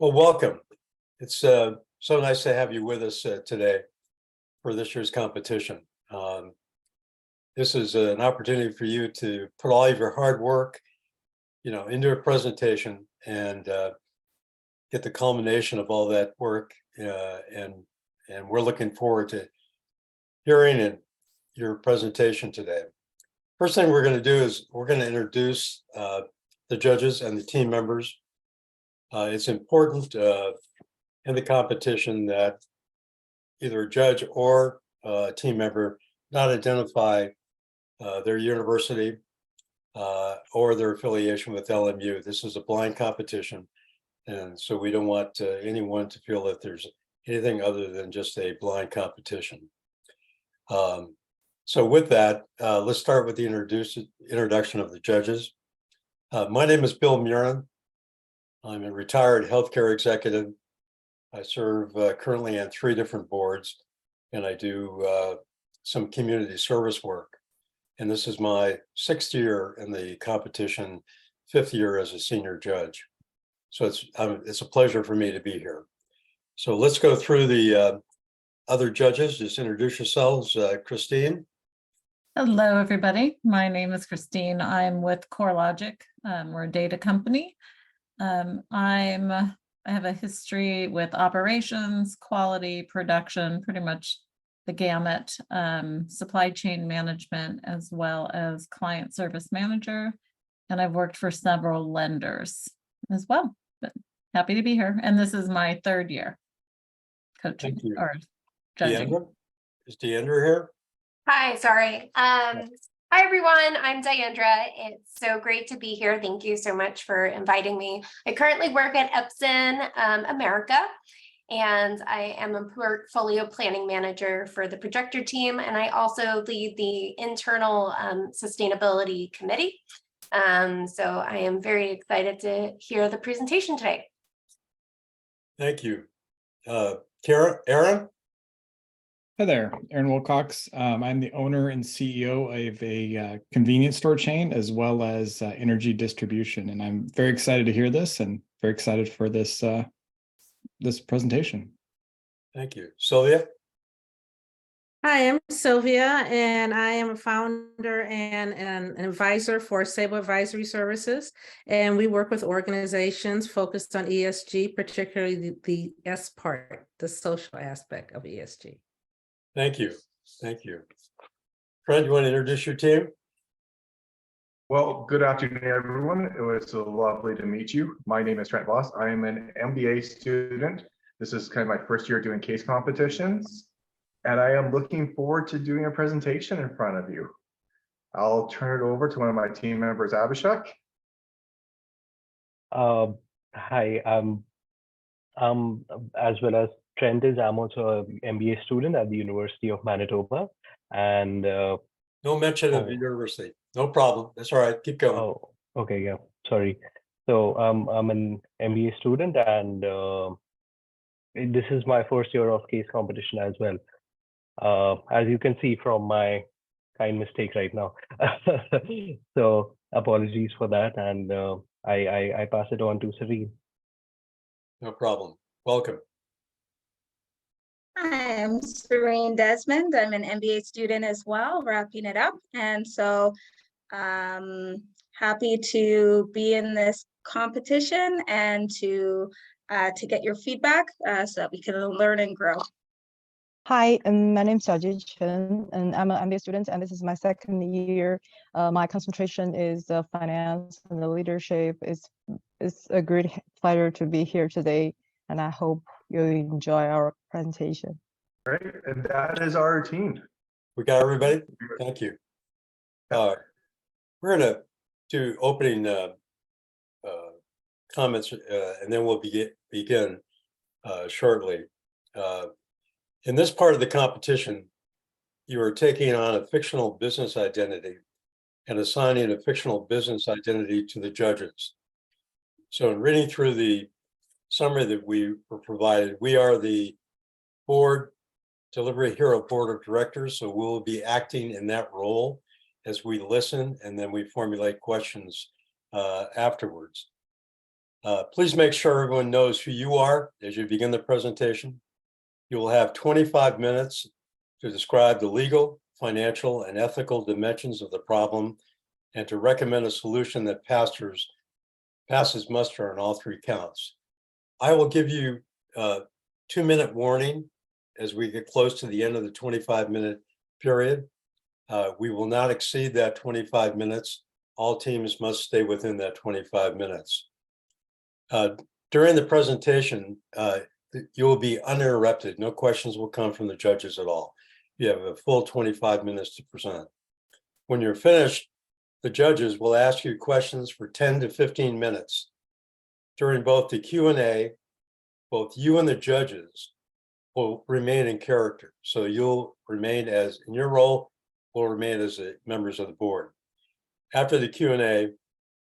Well, welcome. It's so nice to have you with us today for this year's competition. This is an opportunity for you to put all of your hard work, into a presentation and get the culmination of all that work. And we're looking forward to hearing your presentation today. First thing we're going to do is we're going to introduce the judges and the team members. It's important in the competition that either a judge or a team member not identify their university or their affiliation with LMU. This is a blind competition, and so we don't want anyone to feel that there's anything other than just a blind competition. So with that, let's start with the introduction of the judges. My name is Bill Murin. I'm a retired healthcare executive. I serve currently on 3 different boards, and I do some community service work. And this is my 6th year in the competition, 5th year as a senior judge. So it's a pleasure for me to be here. So let's go through the other judges. Just introduce yourselves. Christine. Hello, everybody. My name is Christine. I'm with CoreLogic. We're a data company. I have a history with operations, quality, production, pretty much the gamut, supply chain management, as well as client service manager. And I've worked for several lenders as well, but happy to be here. And this is my 3rd year coaching or judging. Deandra? Is Deandra here? Hi, sorry. Hi, everyone. I'm Diandra. It's so great to be here. Thank you so much for inviting me. I currently work at Epson America, and I am a portfolio planning manager for the projector team, and I also lead the internal sustainability committee. So I am very excited to hear the presentation today. Thank you. Aaron? Hi there, Aaron Wilcox. I'm the owner and CEO of a convenience store chain as well as energy distribution, and I'm very excited to hear this and very excited for this this presentation. Thank you. Sylvia? Hi, I'm Sylvia, and I am a founder and an advisor for Sable Advisory Services, and we work with organizations focused on ESG, particularly the S part, the social aspect of ESG. Thank you. Thank you. Fred, you want to introduce your team? Well, good afternoon, everyone. It was lovely to meet you. My name is Trent Voss. I am an MBA student. This is kind of my 1st year doing case competitions, and I am looking forward to doing a presentation in front of you. I'll turn it over to one of my team members, Abhishek. Hi, as well as Trent is, I'm also an MBA student at the University of Manitoba, and No mention of the university. No problem. That's all right. Keep going. oh, okay, yeah, sorry. So I'm an MBA student, and this is my 1st year of case competition as well. As you can see from my kind mistake right now. So apologies for that, and I pass it on to Serene. No problem. Welcome. Hi, I'm Serene Desmond. I'm an MBA student as well, wrapping it up. And so happy to be in this competition and to get your feedback so that we can learn and grow. Hi, my name is Xiaojie Chen, and I'm an MBA student, and this is my 2nd year. My concentration is finance and the leadership. It's a great pleasure to be here today, and I hope you enjoy our presentation. Right, and that is our team. We got everybody? Thank you. We're going to do opening comments, and then we'll begin shortly. In this part of the competition, you are taking on a fictional business identity and assigning a fictional business identity to the judges. So in reading through the summary that we were provided, we are the Delivery Hero Board of Directors, so we'll be acting in that role as we listen, and then we formulate questions afterwards. Please make sure everyone knows who you are as you begin the presentation. You will have 25 minutes to describe the legal, financial, and ethical dimensions of the problem and to recommend a solution that passes muster on all three counts. I will give you a 2-minute warning as we get close to the end of the 25-minute period. We will not exceed that 25 minutes. All teams must stay within that 25 minutes. During the presentation, you will be uninterrupted. No questions will come from the judges at all. You have a full 25 minutes to present. When you're finished, the judges will ask you questions for 10 to 15 minutes. During both the Q&A, both you and the judges will remain in character. So you'll remain as, in your role, will remain as members of the board. After the Q&A,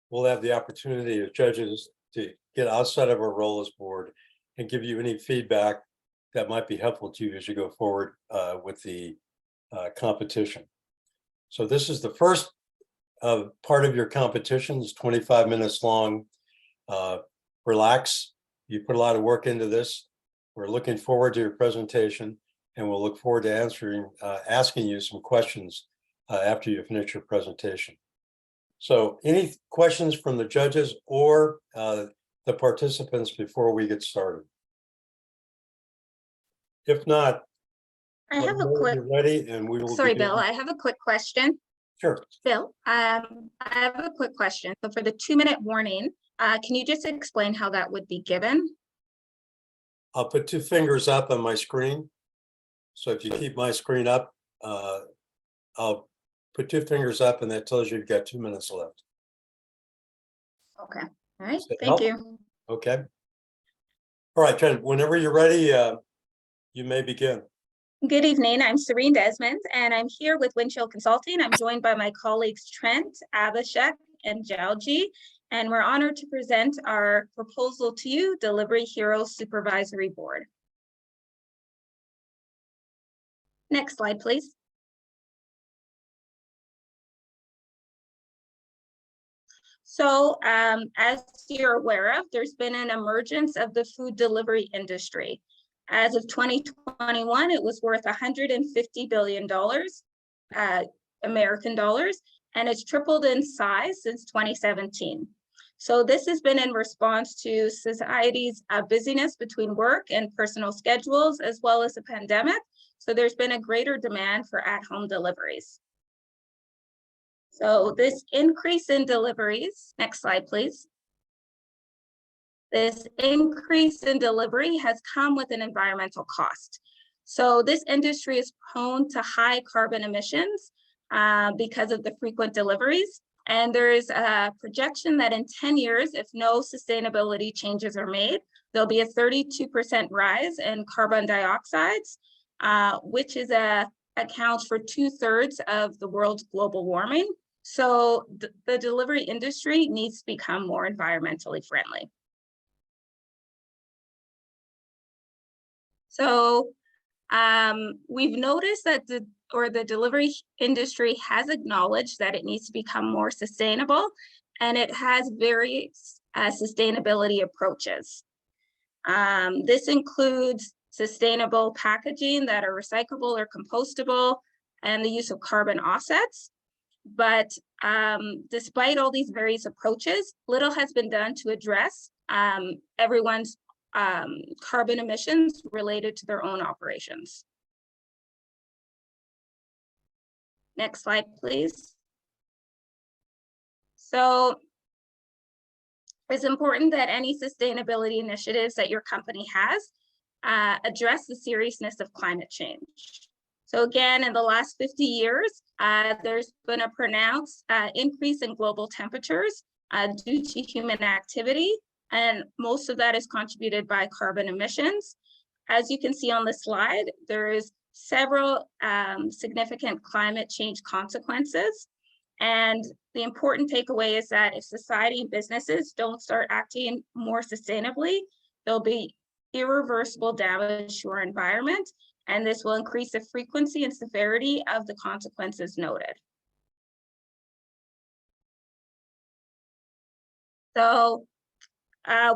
we'll have the opportunity as judges to get outside of our role as board and give you any feedback that might be helpful to you as you go forward with the competition. So this is the first part of your competition. It's 25 minutes long. Relax. You put a lot of work into this. We're looking forward to your presentation, and we'll look forward to asking you some questions after you finish your presentation. So any questions from the judges or the participants before we get started? If not, I have a quick, ready and we will sorry, begin. Bill, I have a quick question. Sure. Bill, I have a quick question. So for the 2-minute warning, can you just explain how that would be given? I'll put 2 fingers up on my screen. So if you keep my screen up, I'll put 2 fingers up and that tells you you've got 2 minutes left. Okay, all right, Does that thank help? you. Okay. All right, Trent, whenever you're ready, you may begin. Good evening, I'm Serene Desmond, and I'm here with Windchill Consulting. I'm joined by my colleagues Trent, IBESCC, and Jalji, and we're honored to present our proposal to you, Delivery Hero Supervisory Board. Next slide, please. So as you're aware of, there's been an emergence of the food delivery industry. As of 2021, it was worth $150 billion, American dollars, and it's tripled in size since 2017. So this has been in response to society's busyness between work and personal schedules, as well as the pandemic. So there's been a greater demand for at-home deliveries. So this increase in deliveries, next slide, please. This increase in delivery has come with an environmental cost. So this industry is prone to high carbon emissions because of the frequent deliveries. And there's a projection that in 10 years, if no sustainability changes are made, there'll be a 32% rise in carbon dioxides, which is accounts for 2/3 of the world's global warming. So the delivery industry needs to become more environmentally friendly. So we've noticed that the delivery industry has acknowledged that it needs to become more sustainable, and it has various sustainability approaches. This includes sustainable packaging that are recyclable or compostable, and the use of carbon offsets. But despite all these various approaches, little has been done to address everyone's carbon emissions related to their own operations. Next slide, please. So it's important that any sustainability initiatives that your company has address the seriousness of climate change. So again, in the last 50 years, there's been a pronounced increase in global temperatures due to human activity, and most of that is contributed by carbon emissions. As you can see on the slide, there is several significant climate change consequences. And the important takeaway is that if society and businesses don't start acting more sustainably, there'll be irreversible damage to our environment, and this will increase the frequency and severity of the consequences noted. So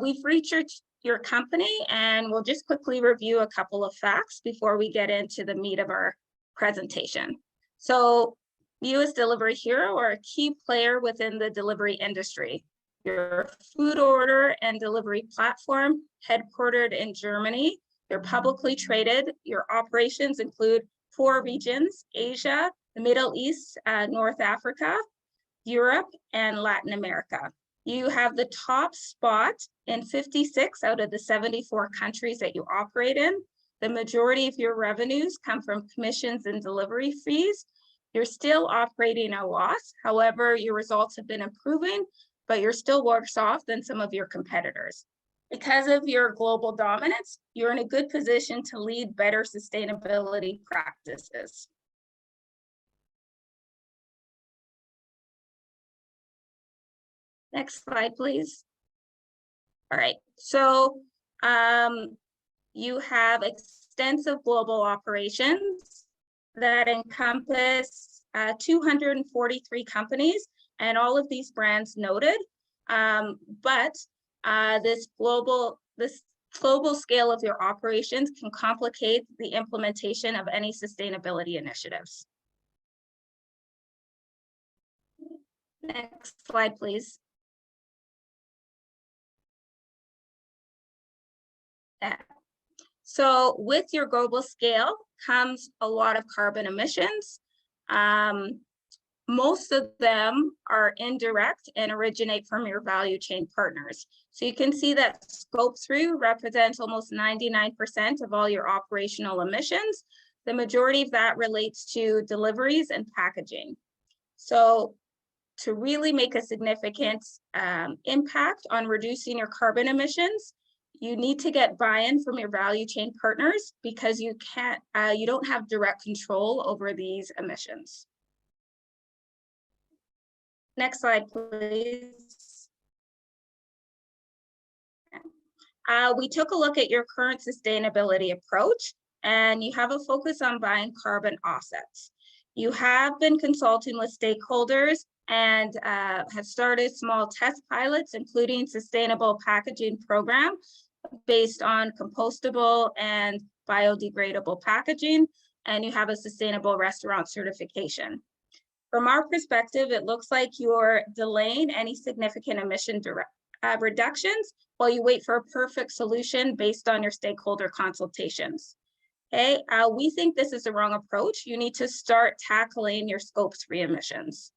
We've researched your company and we'll just quickly review a couple of facts before we get into the meat of our presentation. So you as Delivery Hero are a key player within the delivery industry. You're a food order and delivery platform headquartered in Germany. You're publicly traded. Your operations include 4 regions: Asia, the Middle East, North Africa, Europe, and Latin America. You have the top spot in 56 out of the 74 countries that you operate in. The majority of your revenues come from commissions and delivery fees. You're still operating at a loss. However, your results have been improving, but you're still worse off than some of your competitors. Because of your global dominance, you're in a good position to lead better sustainability practices. Next slide, please. All right, so you have extensive global operations that encompass 243 companies, and all of these brands noted. But this global scale of your operations can complicate the implementation of any sustainability initiatives. Next slide, please. So with your global scale comes a lot of carbon emissions. Most of them are indirect and originate from your value chain partners. So you can see that Scope 3 represents almost 99% of all your operational emissions. The majority of that relates to deliveries and packaging. So to really make a significant impact on reducing your carbon emissions, you need to get buy-in from your value chain partners, because you don't have direct control over these emissions. Next slide, please. We took a look at your current sustainability approach, and you have a focus on buying carbon offsets. You have been consulting with stakeholders and have started small test pilots, including sustainable packaging program based on compostable and biodegradable packaging, and you have a sustainable restaurant certification. From our perspective, it looks like you're delaying any significant emission reductions while you wait for a perfect solution based on your stakeholder consultations. Okay, we think this is the wrong approach. You need to start tackling your Scope 3 emissions.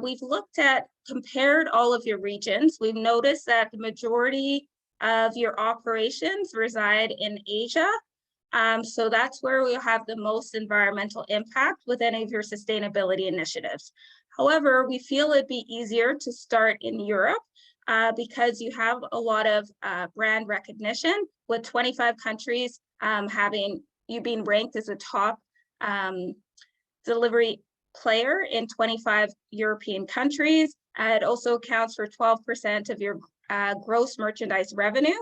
We've compared all of your regions. We've noticed that the majority of your operations reside in Asia. So that's where we'll have the most environmental impact with any of your sustainability initiatives. However, we feel it'd be easier to start in Europe because you have a lot of brand recognition, with 25 countries you being ranked as a top delivery player in 25 European countries. It also accounts for 12% of your gross merchandise revenue.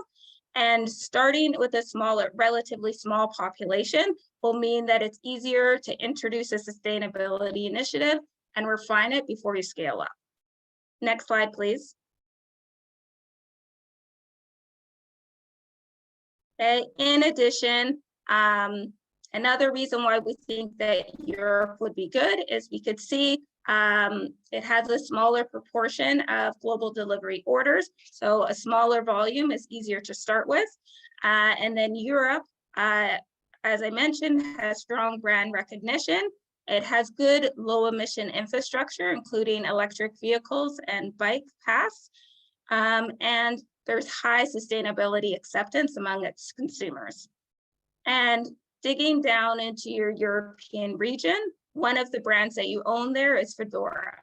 And starting with a relatively small population will mean that it's easier to introduce a sustainability initiative and refine it before you scale up. Next slide, please. Okay. In addition, another reason why we think that Europe would be good is we could see it has a smaller proportion of global delivery orders. So a smaller volume is easier to start with. And then Europe, as I mentioned, has strong brand recognition. It has good low emission infrastructure, including electric vehicles and bike paths. And there's high sustainability acceptance among its consumers. And digging down into your European region, one of the brands that you own there is Fedora.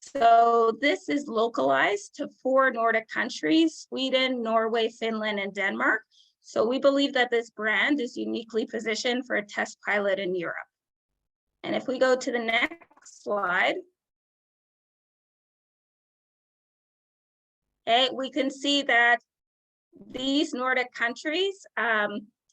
So this is localized to 4 Nordic countries: Sweden, Norway, Finland, and Denmark. So we believe that this brand is uniquely positioned for a test pilot in Europe. And if we go to the next slide, okay, we can see that these Nordic countries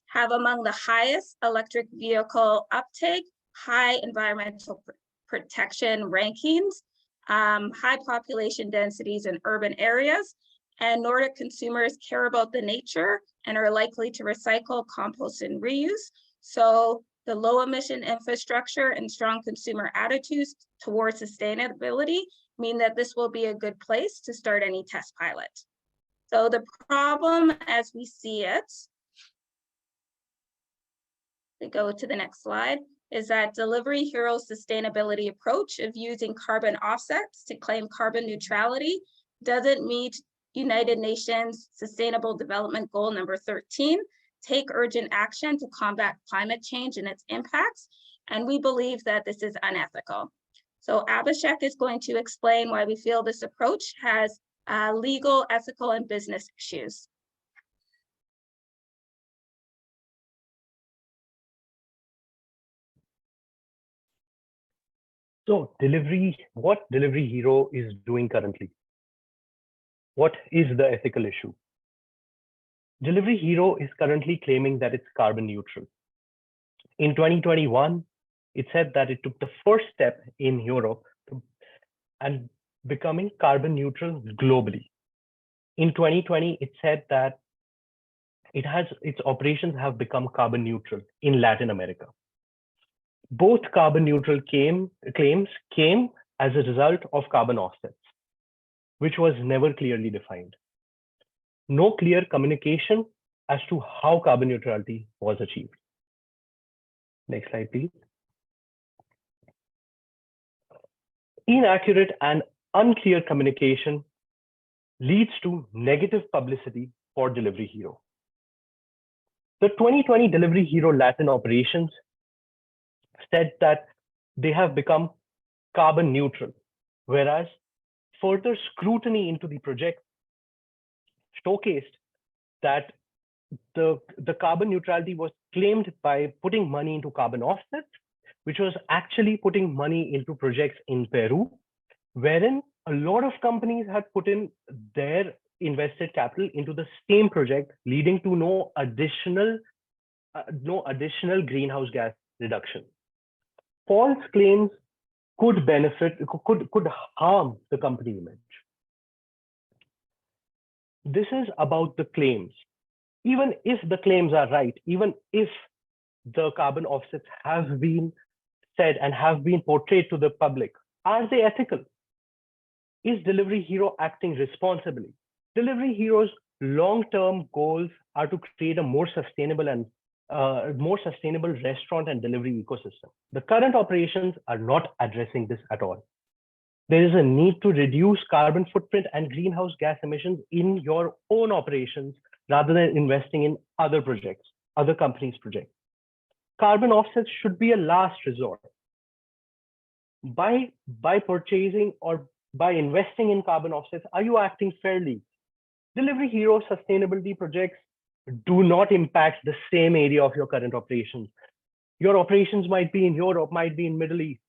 have among the highest electric vehicle uptake, high environmental protection rankings, high population densities in urban areas, and Nordic consumers care about the nature and are likely to recycle, compost, and reuse. So the low emission infrastructure and strong consumer attitudes towards sustainability mean that this will be a good place to start any test pilot. So the problem as we see it, we go to the next slide, is that Delivery Hero's sustainability approach of using carbon offsets to claim carbon neutrality doesn't meet United Nations Sustainable Development Goal number 13, take urgent action to combat climate change and its impacts. And we believe that this is unethical. So IBESCC is going to explain why we feel this approach has legal, ethical, and business issues. So what Delivery Hero is doing currently? What is the ethical issue? Delivery Hero is currently claiming that it's carbon neutral. In 2021, it said that it took the first step in Europe and becoming carbon neutral globally. In 2020, it said that its operations have become carbon neutral in Latin America. Both carbon neutral claims came as a result of carbon offsets, which was never clearly defined. No clear communication as to how carbon neutrality was achieved. Next slide, please. Inaccurate and unclear communication leads to negative publicity for Delivery Hero. The 2020 Delivery Hero Latin operations said that they have become carbon neutral, whereas further scrutiny into the project showcased that the carbon neutrality was claimed by putting money into carbon offsets, which was actually putting money into projects in Peru, wherein a lot of companies had put in their invested capital into the same project, leading to no additional greenhouse gas reduction. False claims could harm the company image. This is about the claims. Even if the claims are right, even if the carbon offsets have been said and have been portrayed to the public, are they ethical? Is Delivery Hero acting responsibly? Delivery Hero's long-term goals are to create a more sustainable restaurant and delivery ecosystem. The current operations are not addressing this at all. There is a need to reduce carbon footprint and greenhouse gas emissions in your own operations rather than investing in other projects, other companies' projects. Carbon offsets should be a last resort. By purchasing or by investing in carbon offsets, are you acting fairly? Delivery Hero sustainability projects do not impact the same area of your current operations. Your operations might be in Europe, might be in Middle East,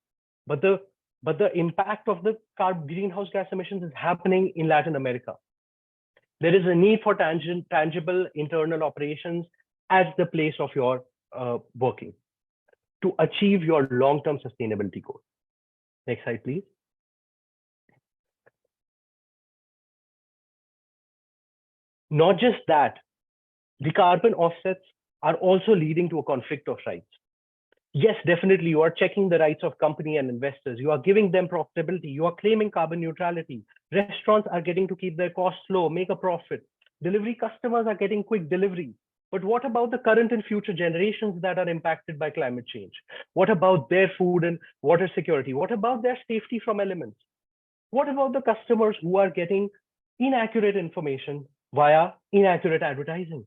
but the impact of the greenhouse gas emissions is happening in Latin America. There is a need for tangible internal operations at the place of your working to achieve your long-term sustainability goal. Next slide, please. Not just that, the carbon offsets are also leading to a conflict of rights. Yes, definitely, you are checking the rights of company and investors. You are giving them profitability. You are claiming carbon neutrality. Restaurants are getting to keep their costs low, make a profit. Delivery customers are getting quick delivery. But what about the current and future generations that are impacted by climate change? What about their food and water security? What about their safety from elements? What about the customers who are getting inaccurate information via inaccurate advertising?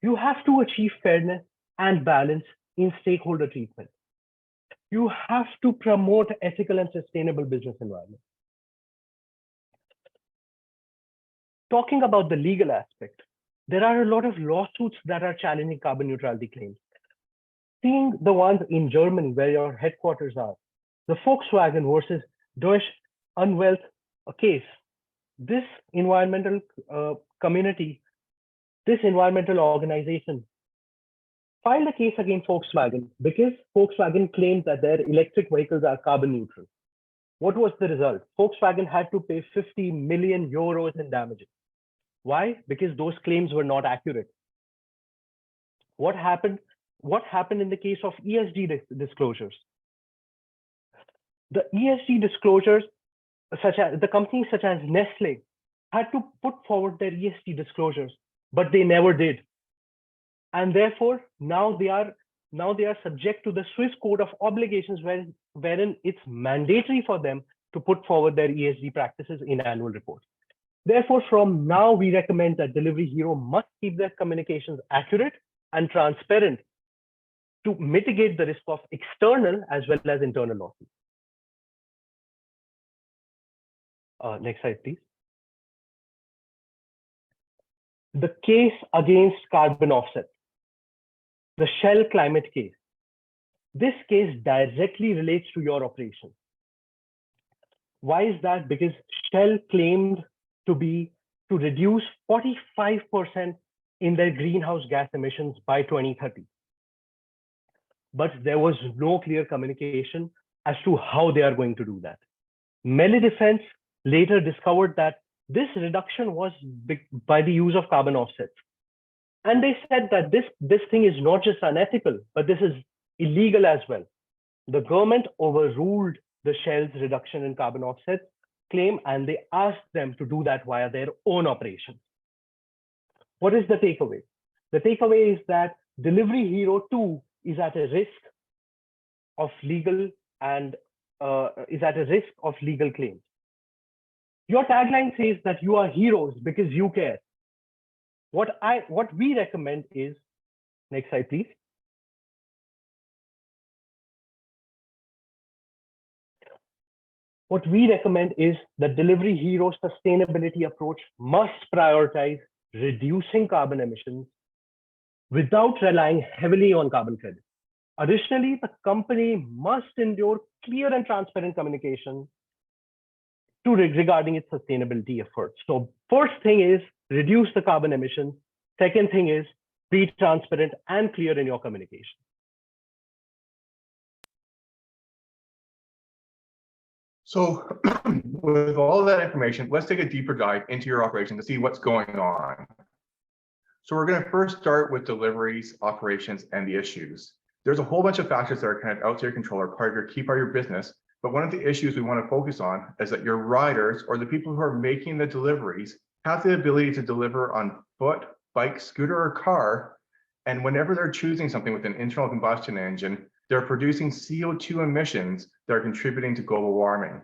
You have to achieve fairness and balance in stakeholder treatment. You have to promote ethical and sustainable business environment. Talking about the legal aspect, there are a lot of lawsuits that are challenging carbon neutrality claims. Seeing the ones in Germany where your headquarters are, the Volkswagen versus Deutsche Umwelt case, this environmental community, this environmental organization filed a case against Volkswagen because Volkswagen claimed that their electric vehicles are carbon neutral. What was the result? Volkswagen had to pay 50 million euros in damages. Why? Because those claims were not accurate. What happened? What happened in the case of ESG disclosures? The ESG disclosures, such as the companies such as Nestle, had to put forward their ESG disclosures, but they never did. And therefore, now they are subject to the Swiss Code of Obligations, wherein it's mandatory for them to put forward their ESG practices in annual reports. Therefore, from now, we recommend that Delivery Hero must keep their communications accurate and transparent to mitigate the risk of external as well as internal losses. Next slide, please. The case against carbon offset, the Shell climate case. This case directly relates to your operation. Why is that? Because Shell claimed to reduce 45% in their greenhouse gas emissions by 2030. But there was no clear communication as to how they are going to do that. Melee Defense later discovered that this reduction was by the use of carbon offsets. And they said that this thing is not just unethical, but this is illegal as well. The government overruled the Shell's reduction in carbon offsets claim, and they asked them to do that via their own operations. What is the takeaway? The takeaway is that Delivery Hero 2 is at a risk of legal claims. Your tagline says that you are heroes because you care. What we recommend is, next slide, please. What we recommend is that Delivery Hero's sustainability approach must prioritize reducing carbon emissions without relying heavily on carbon credits. Additionally, the company must endure clear and transparent communication regarding its sustainability efforts. So first thing is reduce the carbon emissions. Second thing is be transparent and clear in your communication. So with all that information, let's take a deeper dive into your operation to see what's going on. So we're going to first start with deliveries, operations, and the issues. There's a whole bunch of factors that are kind of outside your control or part of your key part of your business. But one of the issues we want to focus on is that your riders or the people who are making the deliveries have the ability to deliver on foot, bike, scooter, or car. And whenever they're choosing something with an internal combustion engine, they're producing CO2 emissions that are contributing to global warming.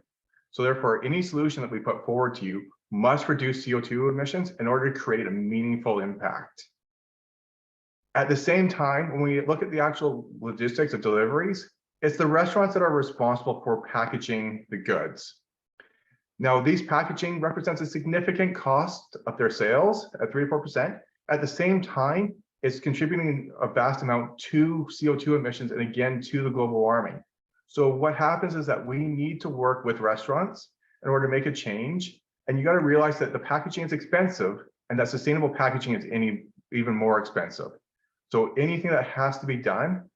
So therefore, any solution that we put forward to you must reduce CO2 emissions in order to create a meaningful impact. At the same time, when we look at the actual logistics of deliveries, it's the restaurants that are responsible for packaging the goods. Now, these packaging represents a significant cost of their sales at 3 to 4%. At the same time, it's contributing a vast amount to CO2 emissions and again to the global warming. So what happens is that we need to work with restaurants in order to make a change. And you got to realize that the packaging is expensive and that sustainable packaging is even more expensive. So anything that has to be done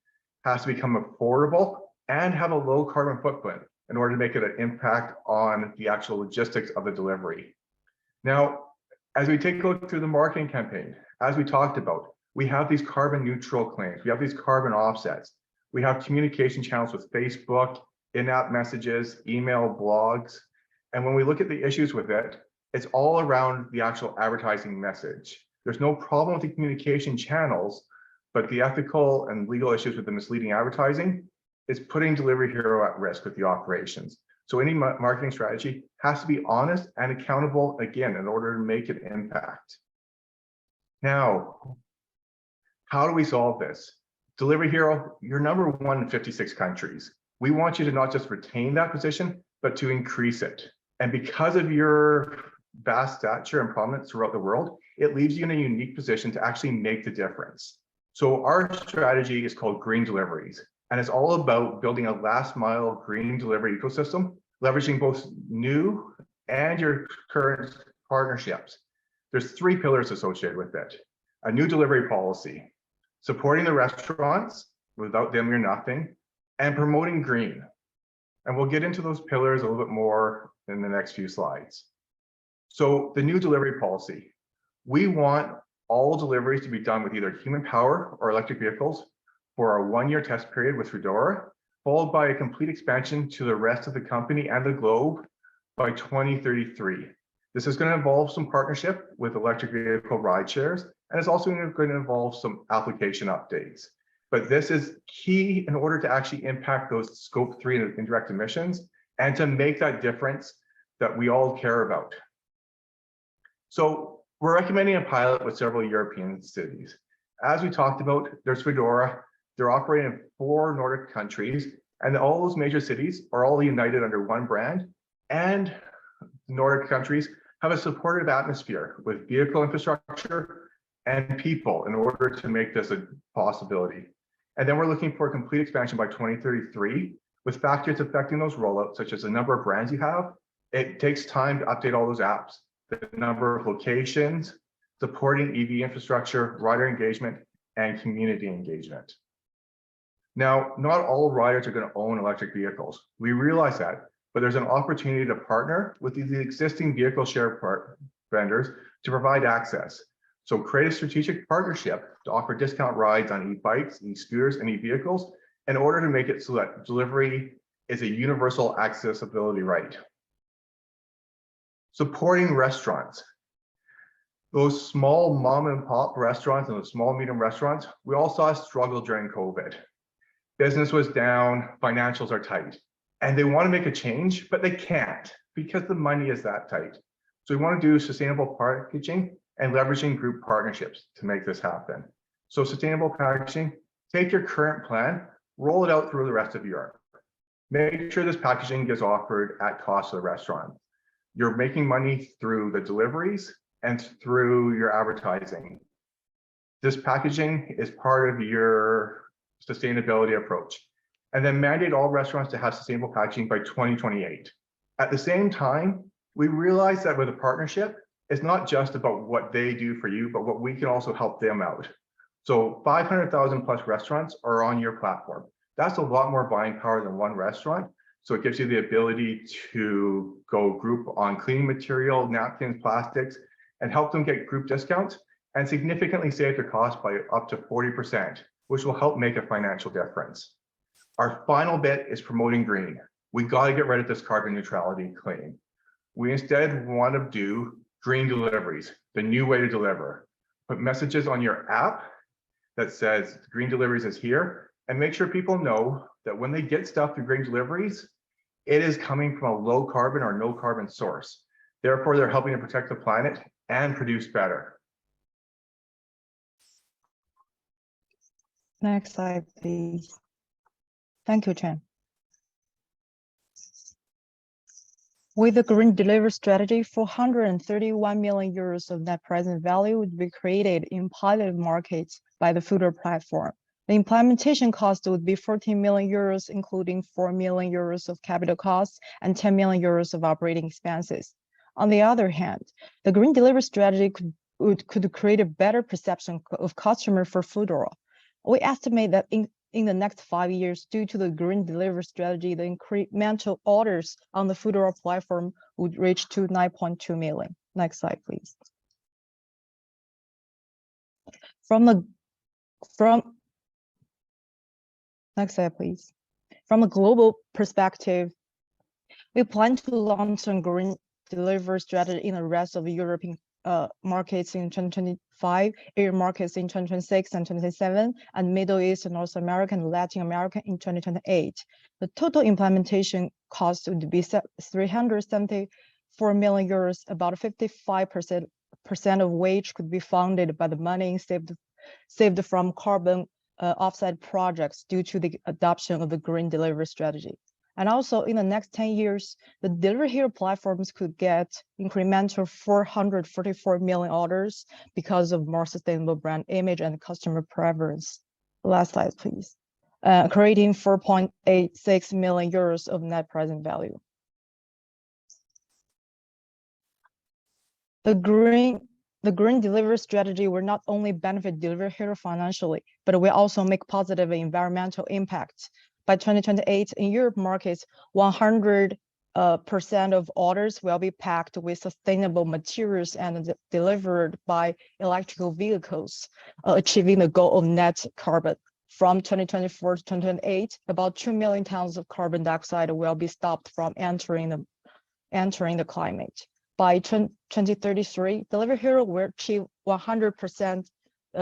has to become affordable and have a low carbon footprint in order to make it an impact on the actual logistics of the delivery. Now, as we take a look through the marketing campaign, as we talked about, we have these carbon neutral claims, we have these carbon offsets, we have communication channels with Facebook, in-app messages, email, blogs. And when we look at the issues with it, it's all around the actual advertising message. There's no problem with the communication channels, but the ethical and legal issues with the misleading advertising is putting Delivery Hero at risk with the operations. So any marketing strategy has to be honest and accountable, again, in order to make an impact. Now, how do we solve this? Delivery Hero, you're number 1 in 56 countries. We want you to not just retain that position, but to increase it. And because of your vast stature and prominence throughout the world, it leaves you in a unique position to actually make the difference. So our strategy is called Green Deliveries, and it's all about building a last mile green delivery ecosystem, leveraging both new and your current partnerships. There's 3 pillars associated with it. A new delivery policy. supporting the restaurants, without them you're nothing, and promoting green. And we'll get into those pillars a little bit more in the next few slides. So the new delivery policy, we want all deliveries to be done with either human power or electric vehicles for our 1-year test period with Foodora, followed by a complete expansion to the rest of the company and the globe by 2033. This is going to involve some partnership with electric vehicle ride shares, and it's also going to involve some application updates. But this is key in order to actually impact those scope 3 and indirect emissions and to make that difference that we all care about. So we're recommending a pilot with several European cities. As we talked about, there's Foodora. They're operating in 4 Nordic countries, and all those major cities are all united under one brand. And Nordic countries have a supportive atmosphere with vehicle infrastructure and people in order to make this a possibility. And then we're looking for a complete expansion by 2033 with factors affecting those rollouts, such as the number of brands you have. It takes time to update all those apps, the number of locations, supporting EV infrastructure, rider engagement, and community engagement. Now, not all riders are going to own electric vehicles. We realize that, but there's an opportunity to partner with these existing vehicle share vendors to provide access. So create a strategic partnership to offer discount rides on e-bikes, e-scooters, and e-vehicles in order to make it so that delivery is a universal accessibility right. Supporting restaurants. Those small mom and pop restaurants and the small medium restaurants, we all saw a struggle during COVID. Business was down, financials are tight, and they want to make a change, but they can't because the money is that tight. So we want to do sustainable packaging and leveraging group partnerships to make this happen. So sustainable packaging, take your current plan, roll it out through the rest of Europe. Make sure this packaging gets offered at cost to the restaurant. You're making money through the deliveries and through your advertising. This packaging is part of your sustainability approach. And then mandate all restaurants to have sustainable packaging by 2028. At the same time, we realize that with a partnership, it's not just about what they do for you, but what we can also help them out. So 500,000 plus restaurants are on your platform. That's a lot more buying power than one restaurant. So it gives you the ability to go group on cleaning material, napkins, plastics, and help them get group discounts and significantly save their cost by up to 40%, which will help make a financial difference. Our final bit is promoting green. We got to get rid of this carbon neutrality claim. We instead want to do green deliveries, the new way to deliver. Put messages on your app that says green deliveries is here, and make sure people know that when they get stuff through green deliveries, it is coming from a low carbon or no carbon source. Therefore, they're helping to protect the planet and produce better. Next slide, please. Thank you, Chen. With the green delivery strategy, 431 million euros of net present value would be created in pilot markets by the Foodora platform. The implementation cost would be 14 million euros, including 4 million euros of capital costs and 10 million euros of operating expenses. On the other hand, the green delivery strategy could create a better perception of customer for Foodora. We estimate that in the next 5 years, due to the green delivery strategy, the incremental orders on the Foodora platform would reach to 9.2 million. Next slide, please. Next slide, please. From a global perspective, we plan to launch a green delivery strategy in the rest of the European markets in 2025, Asian markets in 2026 and 2027, and Middle East, North America, and Latin America in 2028. The total implementation cost would be 374 million euros, about 55% of which could be funded by the money saved from carbon offset projects due to the adoption of the green delivery strategy. And also in the next 10 years, the Delivery Hero platforms could get incremental 444 million orders because of more sustainable brand image and customer preference. Last slide, please. Creating 4.86 million euros of net present value. The green delivery strategy will not only benefit Delivery Hero financially, but it will also make positive environmental impact. By 2028, in Europe markets, 100% of orders will be packed with sustainable materials and delivered by electrical vehicles, achieving the goal of net carbon. From 2024 to 2028, about 2 million tons of carbon dioxide will be stopped from entering the climate. By 2033, Delivery Hero will achieve 100%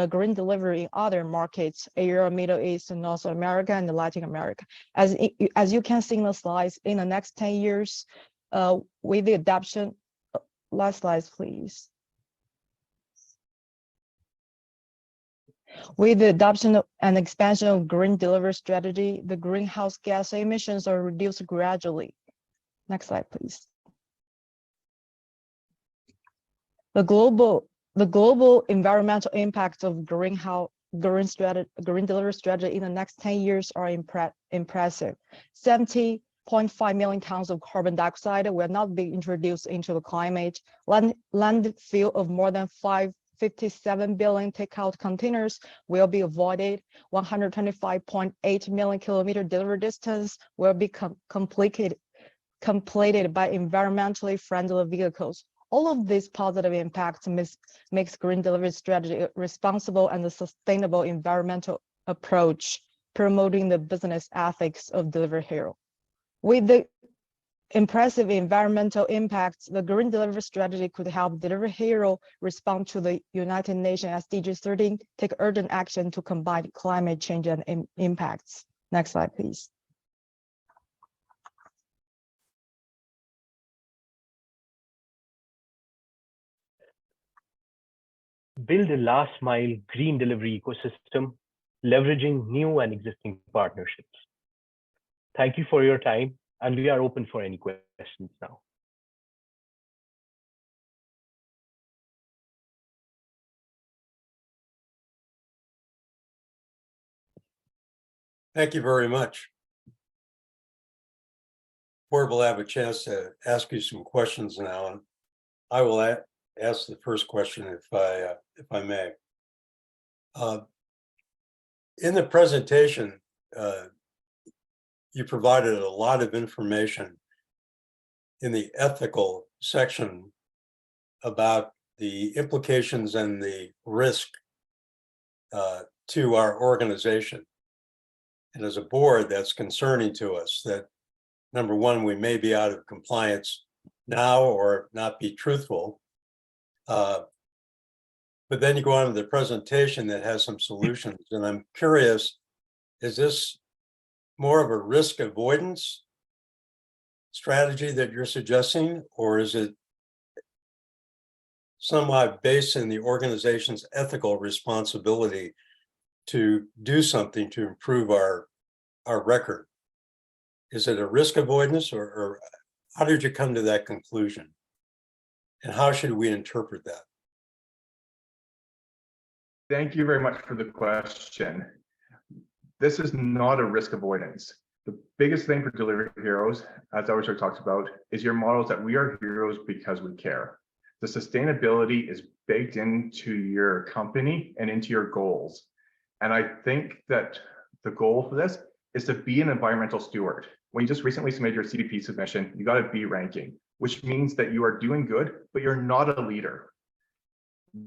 green delivery in other markets, Asia, Middle East, North America, and Latin America. As you can see in the slides, in the next 10 years, with the adoption, last slide, please. With the adoption and expansion of green delivery strategy, the greenhouse gas emissions are reduced gradually. Next slide, please. The global environmental impacts of green delivery strategy in the next 10 years are impressive. 70.5 million tons of carbon dioxide will not be introduced into the climate. Landfill of more than 57 billion takeout containers will be avoided. 125.8 million kilometer delivery distance will be completed by environmentally friendly vehicles. All of these positive impacts makes green delivery strategy a responsible and a sustainable environmental approach, promoting the business ethics of Delivery Hero. With the impressive environmental impacts, the green delivery strategy could help Delivery Hero respond to the United Nations SDG 13, take urgent action to combat climate change and impacts. Next slide, please. Build a last mile green delivery ecosystem, leveraging new and existing partnerships. Thank you for your time, and we are open for any questions now. Thank you very much. Board will have a chance to ask you some questions now, and I will ask the first question if I may. In the presentation, you provided a lot of information in the ethical section about the implications and the risk to our organization. And as a board, that's concerning to us that, number one, we may be out of compliance now or not be truthful. But then you go on to the presentation that has some solutions. And I'm curious, is this more of a risk avoidance strategy that you're suggesting, or is it somewhat based in the organization's ethical responsibility to do something to improve our record? Is it a risk avoidance, or how did you come to that conclusion? And how should we interpret that? Thank you very much for the question. This is not a risk avoidance. The biggest thing for Delivery Heroes, as I always talked about, is your model is that we are heroes because we care. The sustainability is baked into your company and into your goals. And I think that the goal for this is to be an environmental steward. When you just recently submitted your CDP submission, you got a B ranking, which means that you are doing good, but you're not a leader.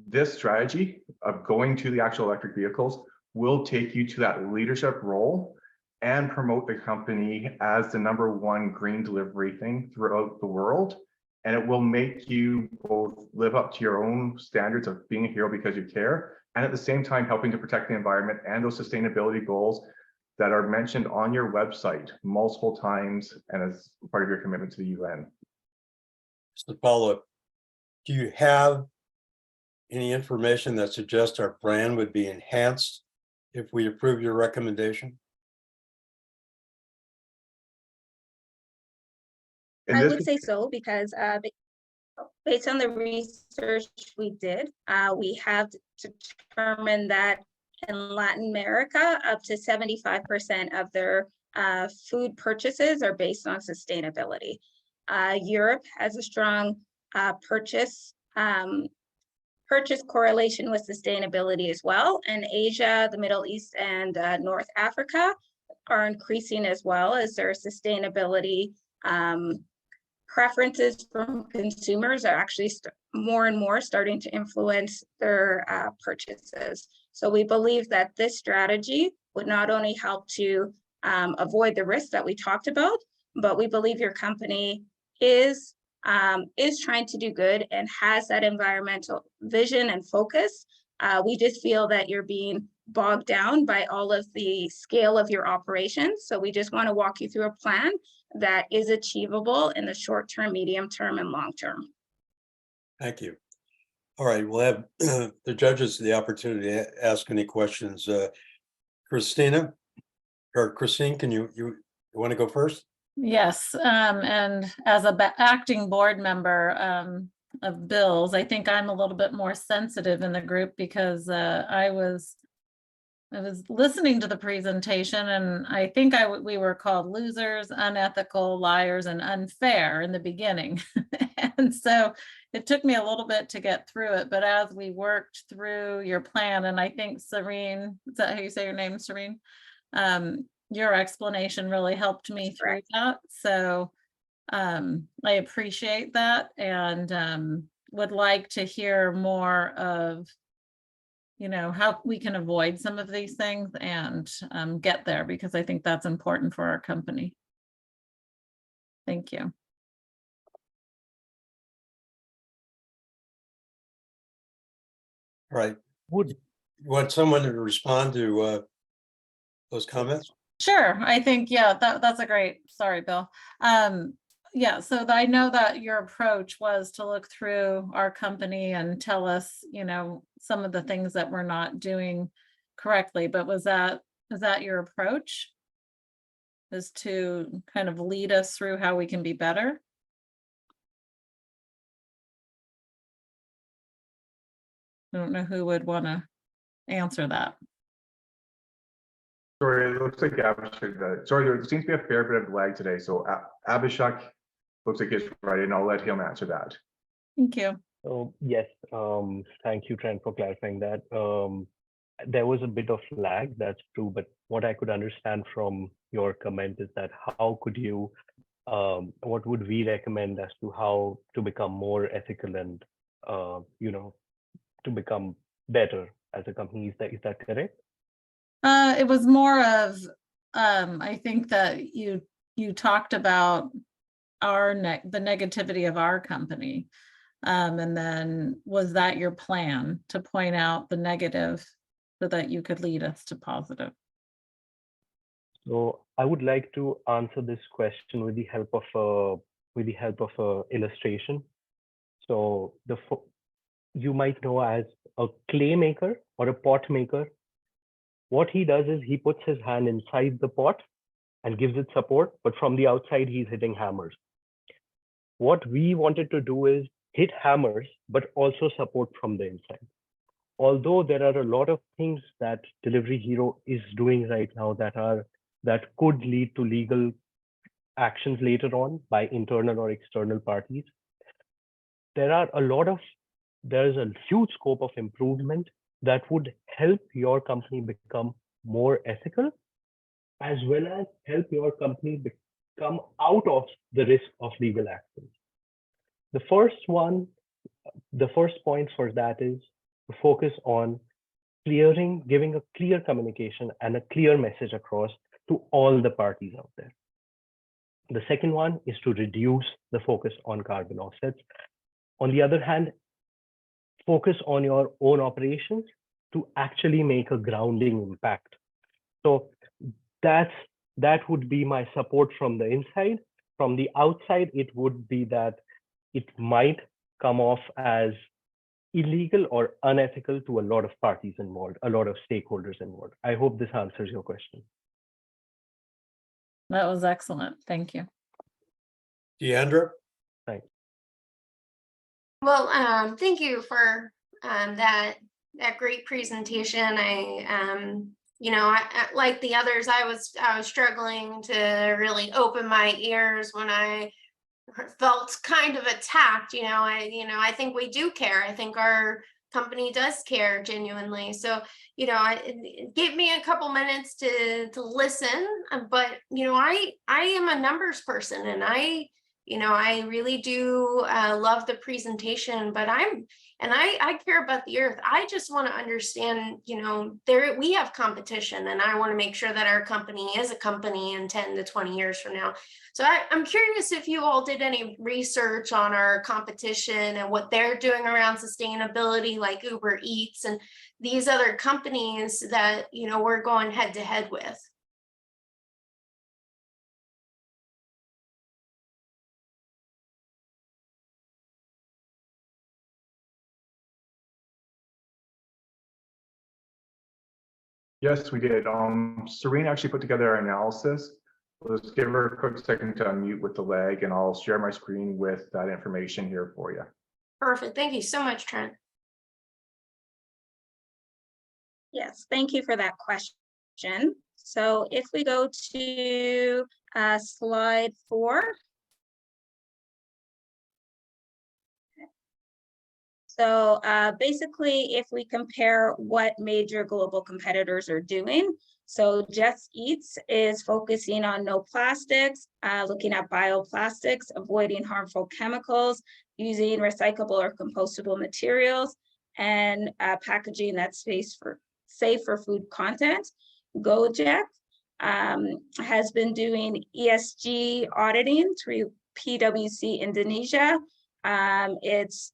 This strategy of going to the actual electric vehicles will take you to that leadership role and promote the company as the #1 green delivery thing throughout the world. And it will make you both live up to your own standards of being a hero because you care, and at the same time helping to protect the environment and those sustainability goals that are mentioned on your website multiple times and as part of your commitment to the UN. Just to follow up, do you have any information that suggests our brand would be enhanced if we approve your recommendation? I would say so, because based on the research we did, we have determined that in Latin America, up to 75% of their food purchases are based on sustainability. Europe has a strong purchase purchase correlation with sustainability as well. And Asia, the Middle East, and North Africa are increasing as well as their sustainability preferences from consumers are actually more and more starting to influence their purchases. So we believe that this strategy would not only help to avoid the risks that we talked about, but we believe your company is trying to do good and has that environmental vision and focus. We just feel that you're being bogged down by all of the scale of your operations. So we just want to walk you through a plan that is achievable in the short term, medium term, and long term. Thank you. All right, we'll have the judges the opportunity to ask any questions. Christine, can you want to go first? Yes, and as a acting board member of bills, I think I'm a little bit more sensitive in the group because I was listening to the presentation, and I think we were called losers, unethical, liars, and unfair in the beginning. And so it took me a little bit to get through it, but as we worked through your plan, and I think Serene, is that how you say your name, Serene? Your explanation really helped me through that. So I appreciate that, and would like to hear more of, you know, how we can avoid some of these things and get there, because I think that's important for our company. Thank you. All right. You want someone to respond to those comments? Sure, I think, yeah, that's a great, sorry, Bill. Yeah, so I know that your approach was to look through our company and tell us, you know, some of the things that we're not doing correctly, but is that your approach? Is to kind of lead us through how we can be better? I don't know who would want to answer that. Sorry, it looks like Abhishek. Sorry, there seems to be a fair bit of lag today. So Abhishek looks like he's right, and I'll let him answer that. Thank you. So yes, thank you, Trent, for clarifying that. There was a bit of lag, that's true, but what I could understand from your comment is that how could you, what would we recommend as to how to become more ethical and, you know, to become better as a company? Is that correct? It was more of, I think that you talked about the negativity of our company. And then was that your plan to point out the negative so that you could lead us to positive? So I would like to answer this question with the help of a illustration. So you might know as a clay maker or a pot maker. What he does is he puts his hand inside the pot and gives it support, but from the outside he's hitting hammers. What we wanted to do is hit hammers, but also support from the inside. Although there are a lot of things that Delivery Hero is doing right now that could lead to legal actions later on by internal or external parties, there's a huge scope of improvement that would help your company become more ethical, as well as help your company come out of the risk of legal actions. The first point for that is to focus on giving a clear communication and a clear message across to all the parties out there. The second one is to reduce the focus on carbon offsets. On the other hand, focus on your own operations to actually make a grounding impact. So that would be my support from the inside. From the outside, it would be that it might come off as illegal or unethical to a lot of parties involved, a lot of stakeholders involved. I hope this answers your question. That was excellent. Thank you. Deandra? Thanks. Well, thank you for that great presentation. You know, I like the others, I was struggling to really open my ears when I felt kind of attacked. I think we do care. I think our company does care genuinely. So, you know, it gave me a couple minutes to listen, but, you know, I am a numbers person, and I really do love the presentation, but I care about the earth. I just want to understand, you know, we have competition, and I want to make sure that our company is a company in 10 to 20 years from now. So I'm curious if you all did any research on our competition and what they're doing around sustainability, like Uber Eats and these other companies that, you know, we're going head to head with. Yes, we did. Serene actually put together our analysis. Let's give her a quick second to unmute with the lag, and I'll share my screen with that information here for you. Perfect. Thank you so much, Trent. Yes, thank you for that question. So if we go to slide 4. So basically, if we compare what major global competitors are doing, so Just Eats is focusing on no plastics, looking at bioplastics, avoiding harmful chemicals, using recyclable or compostable materials, and packaging that's safe for food content. Gojek has been doing ESG auditing through PwC Indonesia. It's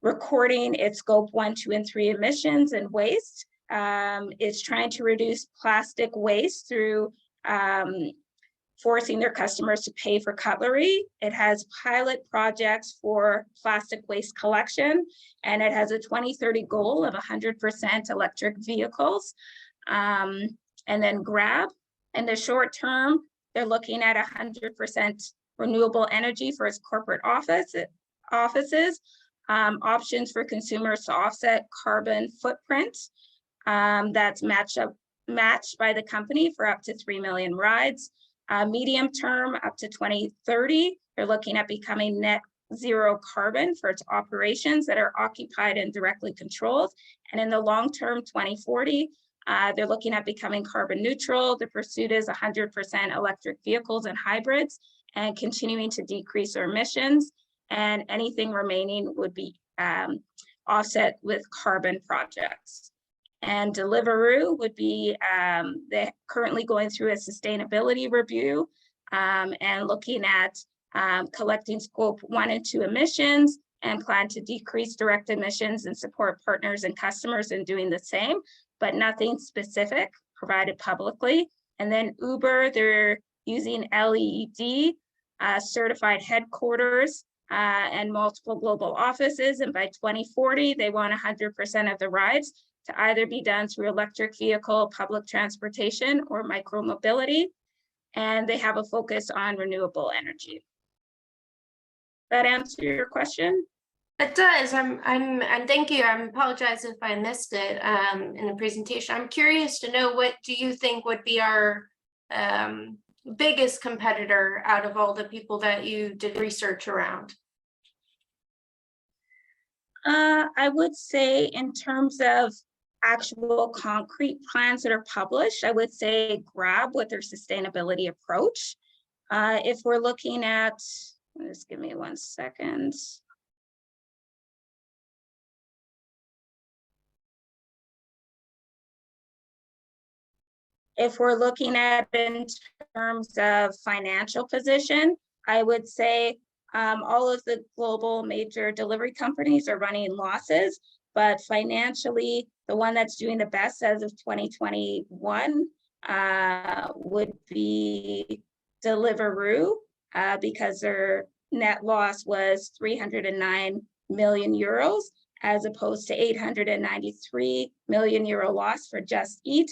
recording its scope 1, 2, and 3 emissions and waste. It's trying to reduce plastic waste through forcing their customers to pay for cutlery. It has pilot projects for plastic waste collection, and it has a 2030 goal of 100% electric vehicles. And then Grab, in the short term, they're looking at 100% renewable energy for its corporate offices, options for consumers to offset carbon footprint that's matched by the company for up to 3 million rides. Medium term, up to 2030, they're looking at becoming net zero carbon for its operations that are occupied and directly controlled. And in the long term, 2040, they're looking at becoming carbon neutral. The pursuit is 100% electric vehicles and hybrids, and continuing to decrease our emissions. And anything remaining would be offset with carbon projects. And Deliveroo would be, they're currently going through a sustainability review and looking at collecting scope 1 and 2 emissions, and plan to decrease direct emissions and support partners and customers in doing the same, but nothing specific provided publicly. And then Uber, they're using LEED certified headquarters and multiple global offices. And by 2040, they want 100% of the rides to either be done through electric vehicle, public transportation, or micromobility. And they have a focus on renewable energy. That answer your question? It does. And thank you. I apologize if I missed it in the presentation. I'm curious to know, what do you think would be our biggest competitor out of all the people that you did research around? I would say, in terms of actual concrete plans that are published, I would say Grab with their sustainability approach. If we're looking at, just give me 1 second. If we're looking at in terms of financial position, I would say all of the global major delivery companies are running losses, but financially, the one that's doing the best as of 2021 would be Deliveroo, because their net loss was 309 million euros, as opposed to 893 million euro loss for Just Eat.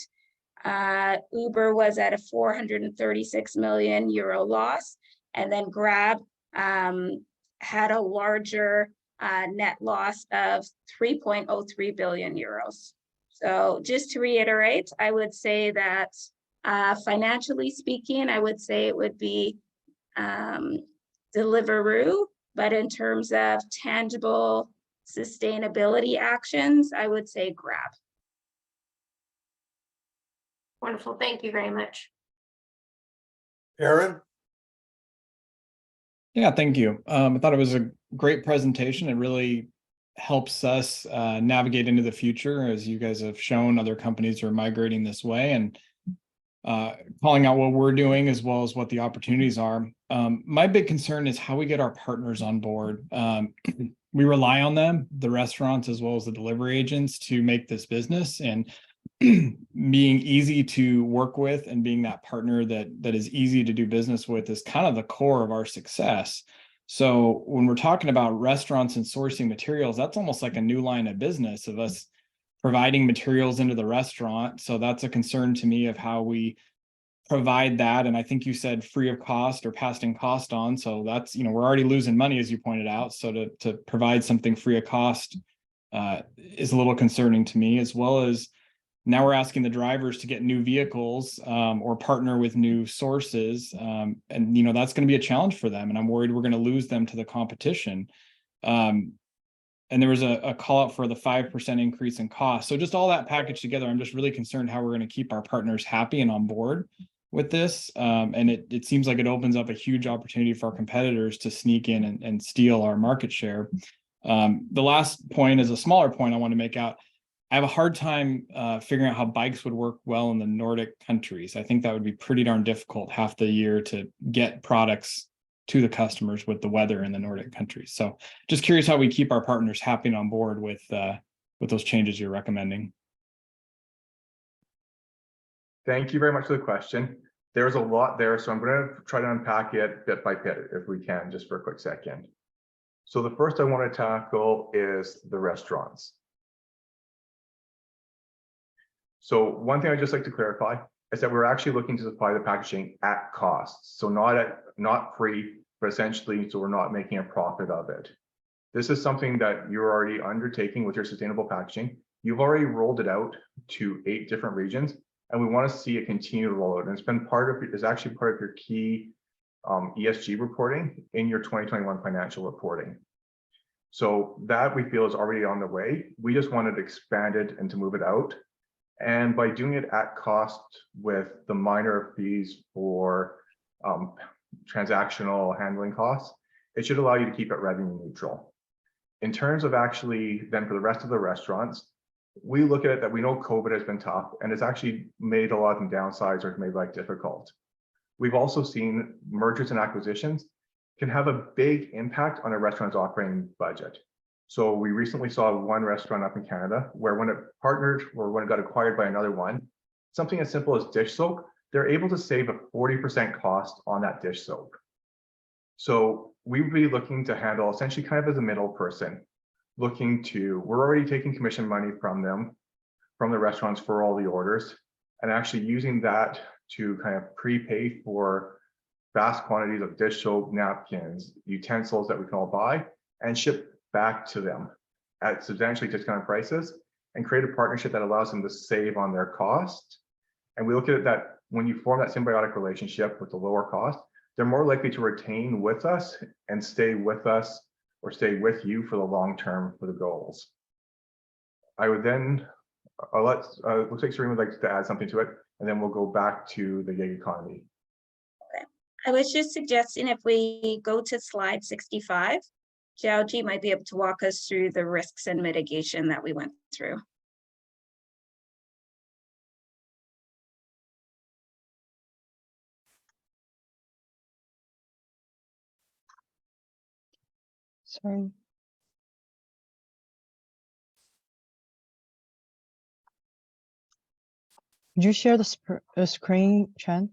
Uber was at a 436 million euro loss, and then Grab had a larger net loss of 3.03 billion euros. So just to reiterate, I would say that financially speaking, I would say it would be Deliveroo, but in terms of tangible sustainability actions, I would say grab. Wonderful. Thank you very much. Aaron? Yeah, thank you. I thought it was a great presentation. It really helps us navigate into the future, as you guys have shown. Other companies are migrating this way, and calling out what we're doing as well as what the opportunities are. My big concern is how we get our partners on board. We rely on them, the restaurants as well as the delivery agents, to make this business, and being easy to work with and being that partner that is easy to do business with is kind of the core of our success. So when we're talking about restaurants and sourcing materials, that's almost like a new line of business of us providing materials into the restaurant. So that's a concern to me of how we provide that. And I think you said free of cost or passing cost on. So that's, we're already losing money, as you pointed out. So to provide something free of cost is a little concerning to me, as well as now we're asking the drivers to get new vehicles or partner with new sources. And, that's going to be a challenge for them. And I'm worried we're going to lose them to the competition. And there was a call out for the 5% increase in cost. So just all that packaged together, I'm just really concerned how we're going to keep our partners happy and on board with this. And it seems like it opens up a huge opportunity for our competitors to sneak in and steal our market share. The last point is a smaller point I want to make out. I have a hard time figuring out how bikes would work well in the Nordic countries. I think that would be pretty darn difficult half the year to get products to the customers with the weather in the Nordic countries. So just curious how we keep our partners happy and on board with those changes you're recommending. Thank you very much for the question. There's a lot there, so I'm going to try to unpack it bit by bit if we can, just for a quick second. So the first I want to tackle is the restaurants. So one thing I'd just like to clarify is that we're actually looking to supply the packaging at cost. So not free, but essentially, so we're not making a profit of it. This is something that you're already undertaking with your sustainable packaging. You've already rolled it out to 8 different regions, and we want to see it continue to roll out. And it's actually part of your key ESG reporting in your 2021 financial reporting. So that we feel is already on the way. We just wanted to expand it and to move it out. And by doing it at cost with the minor fees for transactional handling costs, it should allow you to keep it revenue neutral. In terms of actually then for the rest of the restaurants, we look at it that we know COVID has been tough and it's actually made a lot of them downsize or made life difficult. We've also seen mergers and acquisitions can have a big impact on a restaurant's operating budget. So we recently saw one restaurant up in Canada where when it partnered or when it got acquired by another one, something as simple as dish soap, they're able to save a 40% cost on that dish soap. So we would be looking to handle essentially kind of as a middle person, we're already taking commission money from them, from the restaurants for all the orders, and actually using that to kind of prepay for vast quantities of dish soap, napkins, utensils that we can all buy and ship back to them at substantially discounted prices and create a partnership that allows them to save on their cost. And we look at it that when you form that symbiotic relationship with the lower cost, they're more likely to retain with us and stay with us or stay with you for the long term for the goals. I would then, looks like Serena would like to add something to it, and then we'll go back to the gig economy. Okay. I was just suggesting if we go to slide 65, Jiaoji might be able to walk us through the risks and mitigation that we went through. Sorry. Could you share the screen, Chen?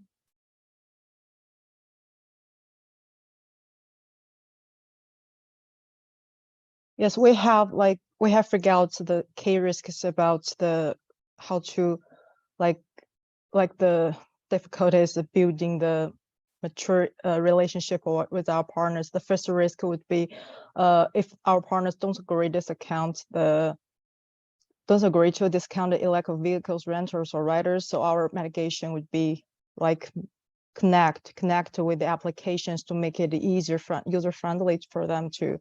Yes, we have figured out the key risks about how to like the difficulties of building the mature relationship with our partners. The first risk would be if our partners don't agree to discount the electric vehicles renters or riders. So our mitigation would be like connect with the applications to make it easier user friendly for them to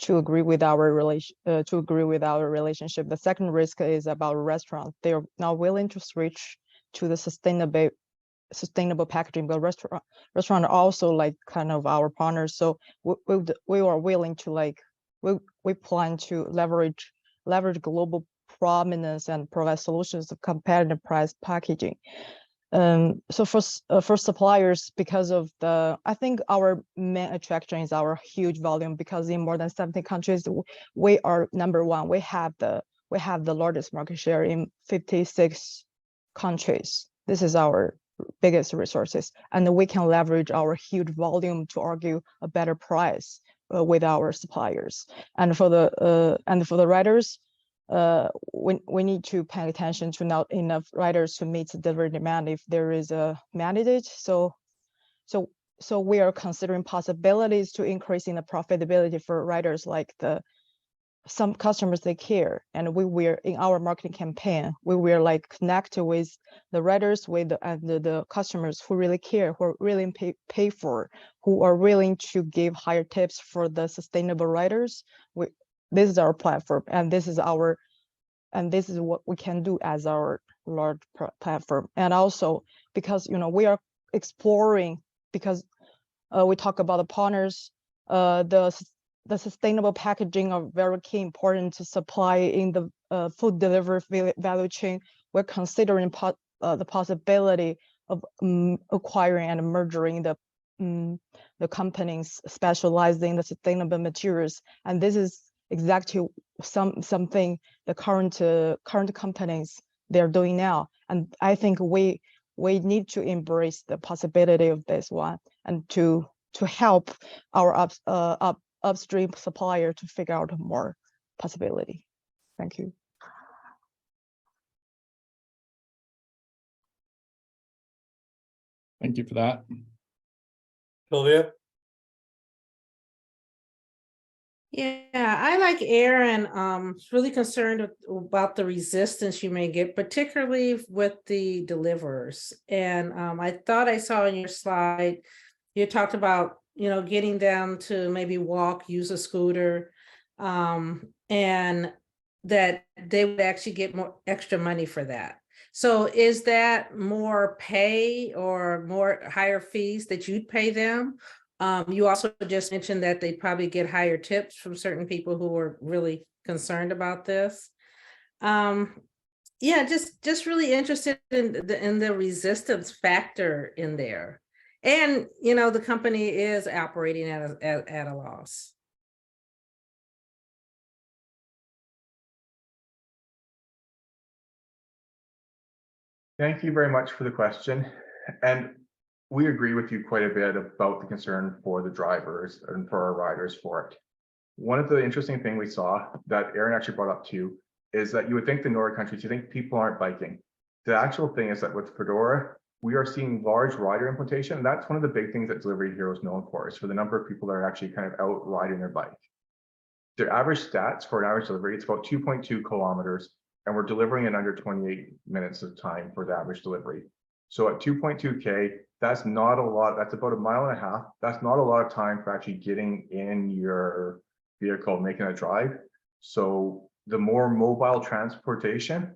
agree with our relationship. The second risk is about restaurants. They are not willing to switch to the sustainable packaging, but restaurant are also like kind of our partners. So we are willing to like we plan to leverage global prominence and provide solutions of competitive price packaging. So for suppliers, because of I think our main attraction is our huge volume, because in more than 70 countries, we are number one. We have the largest market share in 56 countries. This is our biggest resources, and we can leverage our huge volume to argue a better price with our suppliers. And for the riders, we need to pay attention to not enough riders to meet the delivery demand if there is a mandate. So we are considering possibilities to increasing the profitability for riders, like some customers they care, and we were in our marketing campaign, we were like connected with the riders, with the customers who really care, who are willing pay for, who are willing to give higher tips for the sustainable riders. This is our platform, and this is what we can do as our large platform. And also because we are exploring, because we talk about the partners, the sustainable packaging are very key important to supply in the food delivery value chain. We're considering the possibility of acquiring and merging the companies specializing in the sustainable materials, and this is exactly something the current companies they're doing now. And I think we need to embrace the possibility of this one, and to help our upstream supplier to figure out more possibility. Thank you. Thank you for that. Sylvia? Yeah, I like Aaron, really concerned about the resistance you may get, particularly with the deliverers. And I thought I saw in your slide, you talked about, getting them to maybe walk, use a scooter, and that they would actually get more extra money for that. So is that more pay or higher fees that you'd pay them? You also just mentioned that they probably get higher tips from certain people who are really concerned about this. Yeah, just really interested in the resistance factor in there. And, the company is operating at a loss. Thank you very much for the question. And we agree with you quite a bit about the concern for the drivers and for our riders for it. One of the interesting things we saw that Aaron actually brought up too is that you would think the Nordic countries, you think people aren't biking. The actual thing is that with Fedora, we are seeing large rider implementation. And that's one of the big things that Delivery Hero is known for, is for the number of people that are actually kind of out riding their bike. Their average stats for an average delivery, it's about 2.2 kilometers, and we're delivering in under 28 minutes of time for the average delivery. So at 2.2K, that's not a lot. That's about 1.5 miles. That's not a lot of time for actually getting in your vehicle, making a drive. So the more mobile transportation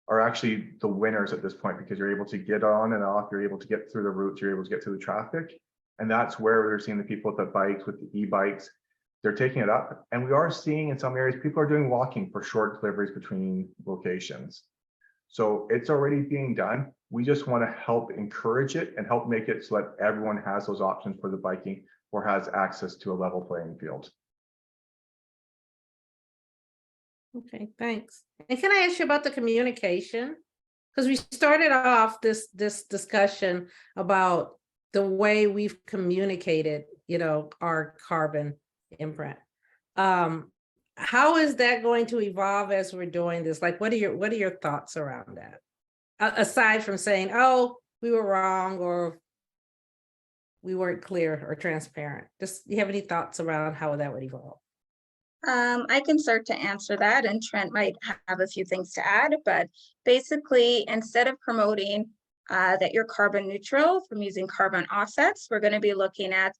are actually the winners at this point, because you're able to get on and off, you're able to get through the routes, you're able to get through the traffic. And that's where we're seeing the people with the bikes, with the e-bikes, they're taking it up. And we are seeing in some areas, people are doing walking for short deliveries between locations. So it's already being done. We just want to help encourage it and help make it so that everyone has those options for the biking or has access to a level playing field. Okay, thanks. And can I ask you about the communication? Because we started off this discussion about the way we've communicated, our carbon imprint. How is that going to evolve as we're doing this? Like, what are your thoughts around that? Aside from saying, oh, we were wrong, or we weren't clear or transparent. Just, do you have any thoughts around how that would evolve? I can start to answer that, and Trent might have a few things to add, but basically, instead of promoting that you're carbon neutral from using carbon offsets, we're going to be looking at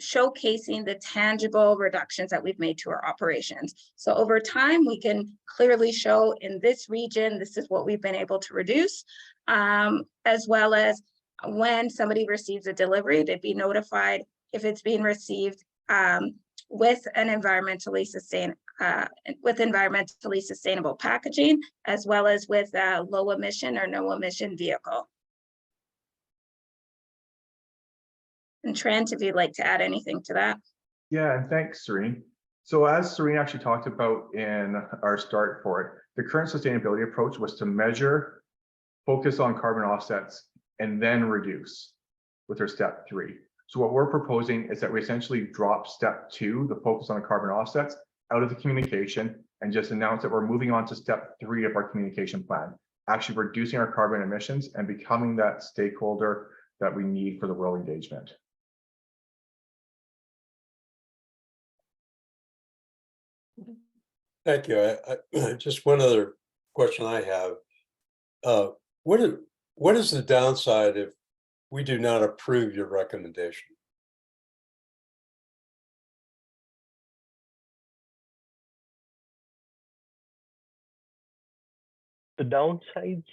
showcasing the tangible reductions that we've made to our operations. So over time, we can clearly show in this region, this is what we've been able to reduce, as well as when somebody receives a delivery, they'd be notified if it's being received with an environmentally sustainable packaging, as well as with a low emission or no emission vehicle. And Trent, if you'd like to add anything to that. Yeah, and thanks, Serene. So as Serene actually talked about in our start for it, the current sustainability approach was to measure, focus on carbon offsets, and then reduce with our step 3. So what we're proposing is that we essentially drop step 2, the focus on the carbon offsets, out of the communication and just announce that we're moving on to step 3 of our communication plan, actually reducing our carbon emissions and becoming that stakeholder that we need for the world engagement. Thank you. Just one other question I have. What is the downside if we do not approve your recommendation? The downsides,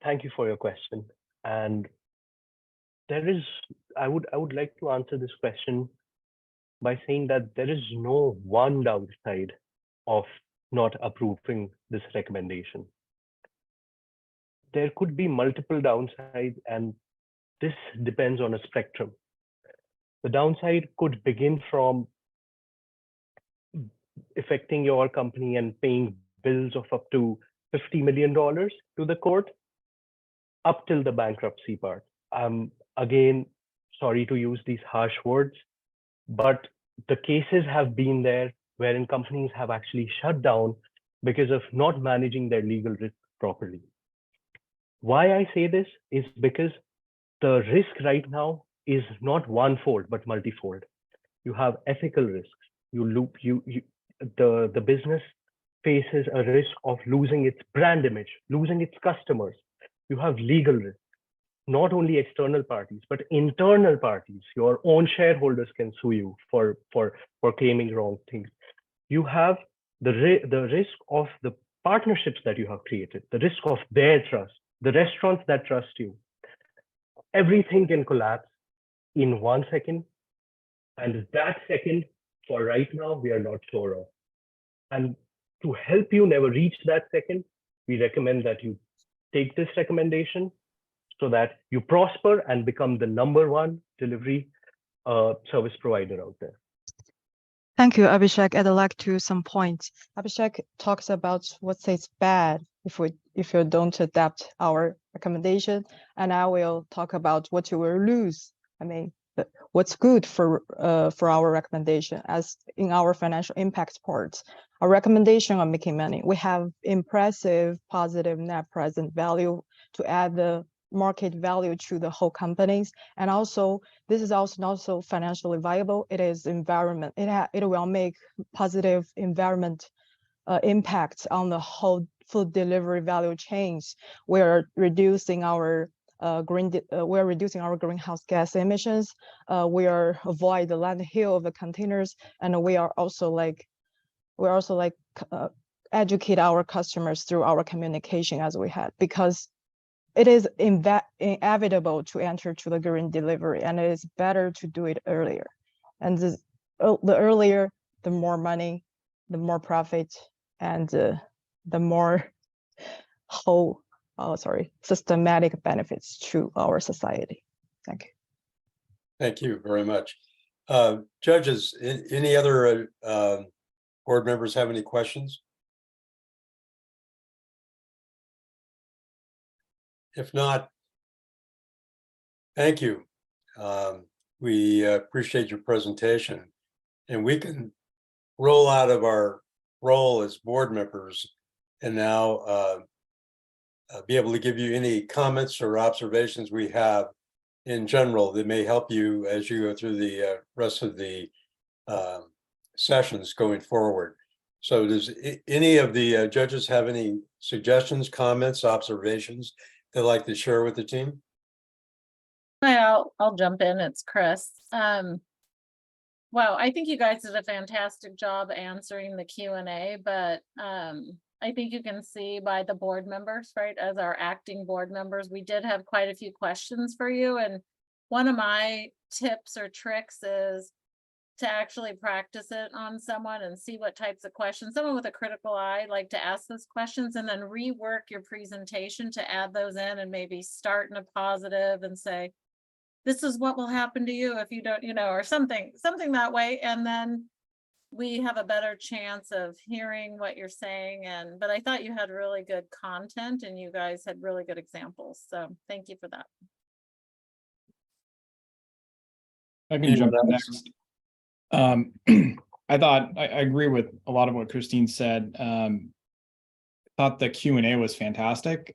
thank you for your question. And there is, I would like to answer this question by saying that there is no one downside of not approving this recommendation. There could be multiple downsides, and this depends on a spectrum. The downside could begin from affecting your company and paying bills of up to $50 million to the court, up till the bankruptcy part. Again, sorry to use these harsh words, but the cases have been there wherein companies have actually shut down because of not managing their legal risk properly. Why I say this is because the risk right now is not one-fold, but multifold. You have ethical risks. The business faces a risk of losing its brand image, losing its customers. You have legal risks. Not only external parties, but internal parties. Your own shareholders can sue you for claiming wrong things. You have the risk of the partnerships that you have created, the risk of their trust, the restaurants that trust you. Everything can collapse in 1 second. And that second, for right now, we are not sure of. And to help you never reach that second, we recommend that you take this recommendation so that you prosper and become the #1 delivery service provider out there. Thank you, Abhishek. I'd like to some points. Abhishek talks about what is bad if you don't adapt our recommendation, and I will talk about what you will lose. I mean, what's good for our recommendation, as in our financial impact part. Our recommendation on making money. We have impressive positive net present value to add the market value to the whole companies, and also this is also not so financially viable. It is environment. It will make positive environment impact on the whole food delivery value chains. We're reducing our greenhouse gas emissions. We are avoid the landfill of the containers, and we are also educate our customers through our communication as we had, because it is inevitable to enter to the green delivery, and it is better to do it earlier. And the earlier, the more money, the more profit, and the more systematic benefits to our society. Thank you. Thank you very much. Judges, any other board members have any questions? If not, thank you. We appreciate your presentation, and we can roll out of our role as board members and now be able to give you any comments or observations we have in general that may help you as you go through the rest of the sessions going forward. So does any of the judges have any suggestions, comments, observations they'd like to share with the team? I'll jump in. It's Chris. Well, I think you guys did a fantastic job answering the Q&A, but I think you can see by the board members, right, as our acting board members, we did have quite a few questions for you. And one of my tips or tricks is to actually practice it on someone and see what types of questions, someone with a critical eye, like to ask those questions, and then rework your presentation to add those in and maybe start in a positive and say, this is what will happen to you if you don't, or something that way. And then we have a better chance of hearing what you're saying. But I thought you had really good content and you guys had really good examples. So thank you for that. I can jump in next. I agree with a lot of what Christine said. Thought the Q&A was fantastic.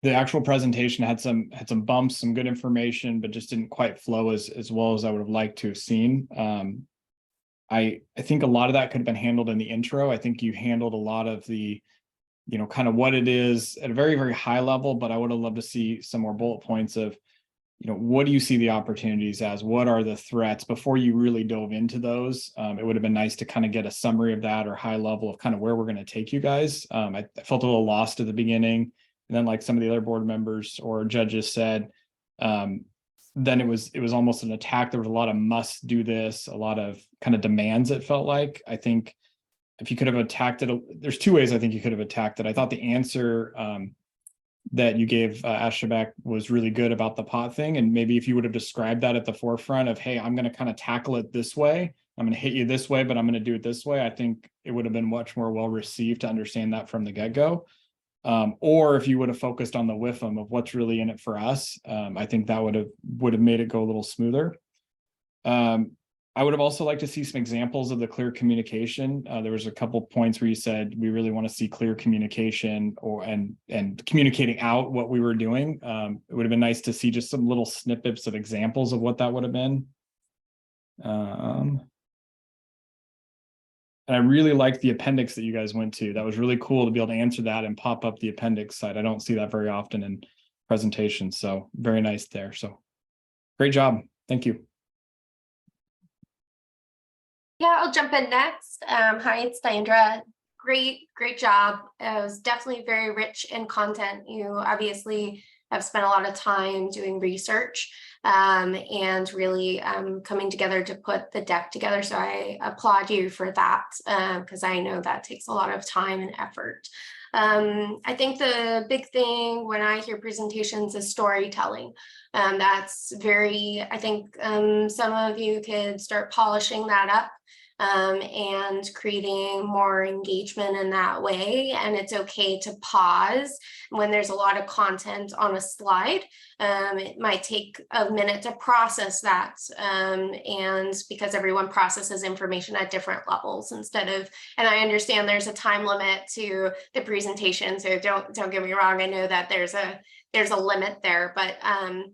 The actual presentation had some bumps, some good information, but just didn't quite flow as well as I would have liked to have seen. I think a lot of that could have been handled in the intro. I think you handled a lot of the, kind of what it is at a very, very high level, but I would have loved to see some more bullet points of, what do you see the opportunities as? What are the threats before you really dove into those? It would have been nice to kind of get a summary of that or high level of kind of where we're going to take you guys. I felt a little lost at the beginning. And then like some of the other board members or judges said, then it was almost an attack. There was a lot of must do this, a lot of kind of demands, it felt like. I think if you could have attacked it, there's two ways I think you could have attacked it. I thought the answer that you gave Ashabak was really good about the pot thing. And maybe if you would have described that at the forefront of, hey, I'm going to kind of tackle it this way. I'm going to hit you this way, but I'm going to do it this way. I think it would have been much more well received to understand that from the get-go. Or if you would have focused on the WIFM of what's really in it for us, I think that would have made it go a little smoother. I would have also liked to see some examples of the clear communication. There was a couple points where you said we really want to see clear communication and communicating out what we were doing. It would have been nice to see just some little snippets of examples of what that would have been. And I really liked the appendix that you guys went to. That was really cool to be able to answer that and pop up the appendix side. I don't see that very often in presentations, so very nice there. So great job. Thank you. Yeah, I'll jump in next. Hi, it's Diandra. Great job. It was definitely very rich in content. You obviously have spent a lot of time doing research and really coming together to put the deck together. So I applaud you for that because I know that takes a lot of time and effort. I think the big thing when I hear presentations is storytelling. That's very, I think some of you could start polishing that up and creating more engagement in that way. And it's okay to pause when there's a lot of content on a slide. It might take a minute to process that. And because everyone processes information at different levels and I understand there's a time limit to the presentation. So don't get me wrong. I know that there's a limit there, but I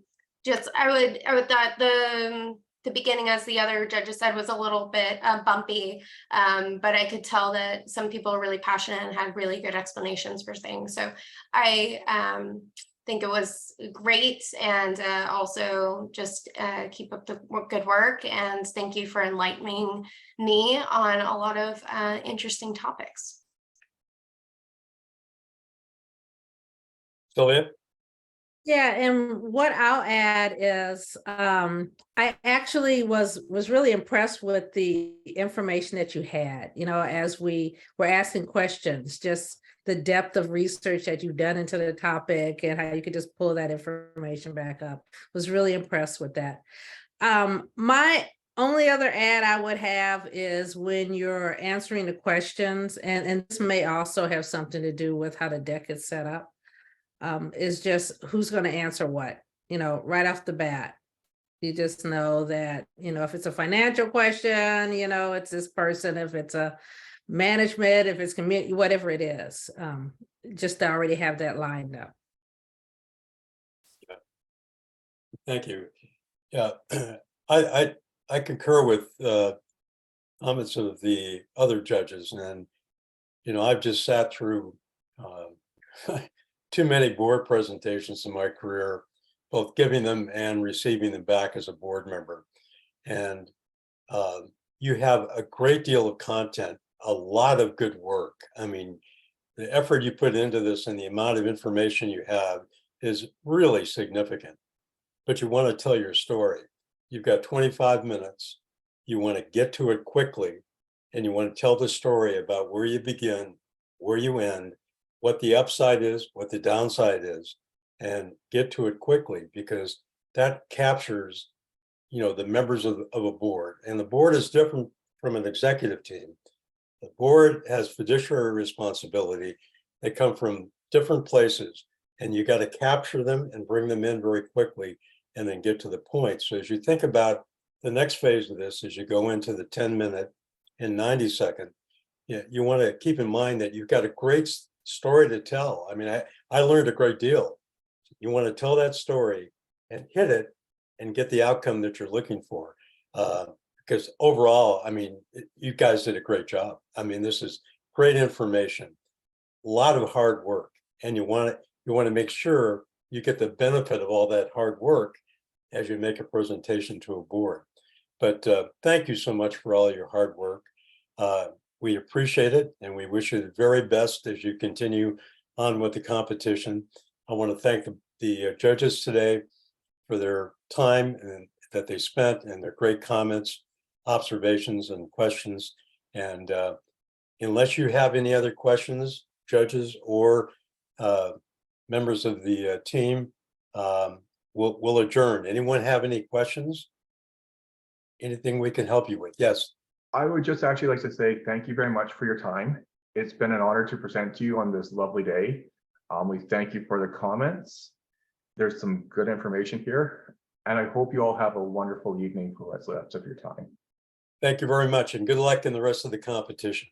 would thought the beginning, as the other judges said, was a little bit bumpy, but I could tell that some people are really passionate and had really good explanations for things. So I think it was great, and also just keep up the good work, and thank you for enlightening me on a lot of interesting topics. Sylvia? Yeah, and what I'll add is I actually was really impressed with the information that you had, as we were asking questions, just the depth of research that you've done into the topic and how you could just pull that information back up. Was really impressed with that. My only other add I would have is when you're answering the questions, and this may also have something to do with how the deck is set up. Is just who's going to answer what, right off the bat. You just know that, if it's a financial question, it's this person, if it's a management, if it's community, whatever it is, just to already have that lined up. Thank you. Yeah, I concur with comments of the other judges, and I've just sat through too many board presentations in my career, both giving them and receiving them back as a board member. And You have a great deal of content, a lot of good work. I mean, the effort you put into this and the amount of information you have is really significant. But you want to tell your story. You've got 25 minutes. You want to get to it quickly, and you want to tell the story about where you begin, where you end, what the upside is, what the downside is, and get to it quickly, because that captures, the members of a board. And the board is different from an executive team. The board has fiduciary responsibility. They come from different places, and you got to capture them and bring them in very quickly and then get to the point. So as you think about the next phase of this, as you go into the 10-minute and 90-second, you want to keep in mind that you've got a great story to tell. I mean, I learned a great deal. You want to tell that story and hit it and get the outcome that you're looking for. Because overall, I mean, you guys did a great job. I mean, this is great information, a lot of hard work, and you want to make sure you get the benefit of all that hard work as you make a presentation to a board. But thank you so much for all your hard work. We appreciate it, and we wish you the very best as you continue on with the competition. I want to thank the judges today for their time and that they spent, and their great comments, observations, and questions. And unless you have any other questions, judges or members of the team, we'll adjourn. Anyone have any questions? Anything we can help you with? Yes. I would just actually like to say thank you very much for your time. It's been an honor to present to you on this lovely day. We thank you for the comments. There's some good information here, and I hope you all have a wonderful evening for what's left of your time. Thank you very much, and good luck in the rest of the competition.